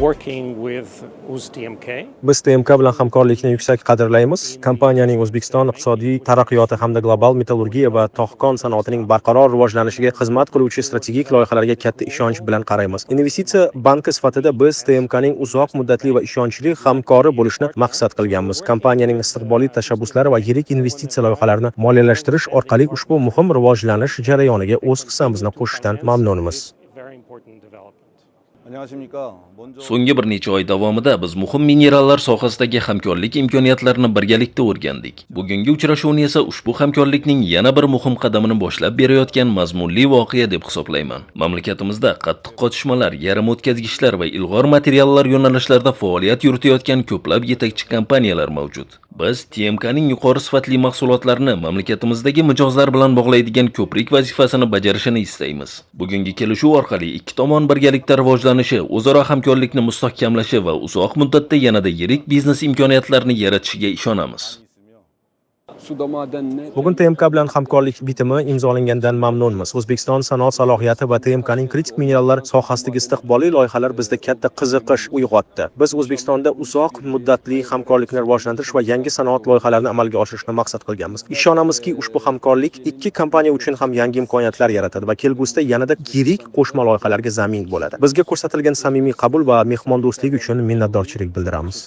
working with UzTMK. Biz TMK bilan hamkorlikni yuksak qadrlaymiz. Kompaniyaning O'zbekiston iqtisodiy taraqqiyoti hamda global metallurgiya va tog'kon sanoatining barqaror rivojlanishiga xizmat qiluvchi strategik loyihalarga katta ishonch bilan qaraymiz. Investitsiya banki sifatida biz TMKning uzoq muddatli va ishonchli hamkori bo'lishni maqsad qilganmiz. Kompaniyaning istiqbolli tashabbuslari va yirik investitsiya loyihalarini moliyalashtirish orqali ushbu muhim rivojlanish jarayoniga o'z hissamizni qo'shishdan mamnunmiz. Very important development. So'nggi bir necha oy davomida biz muhim minerallar sohasidagi hamkorlik imkoniyatlarini birgalikda o'rgandik. Bugungi uchrashuvni esa ushbu hamkorlikning yana bir muhim qadamini boshlab berayotgan mazmunli voqea deb hisoblayman. Mamlakatimizda qattiq qotishmalar, yarim o'tkazgichlar va ilg'or materiallar yo'nalishlarida faoliyat yuritayotgan ko'plab yetakchi kompaniyalar mavjud. Biz TMKning yuqori sifatli mahsulotlarini mamlakatimizdagi mijozlar bilan bog'laydigan ko'prik vazifasini bajarishini istaymiz. Bugungi kelishuv orqali ikki tomon birgalikda rivojlanishi, o'zaro hamkorlikni mustahkamlashi va uzoq muddatda yanada yirik biznes imkoniyatlarini yaratishiga ishonamiz. Bugun TMK bilan hamkorlik bitimi imzolangandan mamnunmiz. O'zbekiston sanoat salohiyati va TMKning kritik minerallar sohasidagi istiqbolli loyihalar bizda katta qiziqish uyg'otdi. Biz O'zbekistonda uzoq muddatli hamkorlikni rivojlantirish va yangi sanoat loyihalarini amalga oshirishni maqsad qilganmiz. Ishonamizki, ushbu hamkorlik ikki kompaniya uchun ham yangi imkoniyatlar yaratadi va kelgusida yanada yirik qo'shma loyihalarga zamin bo'ladi. Bizga ko'rsatilgan samimiy qabul va mehmondo'stlik uchun minnatdorchilik bildiramiz.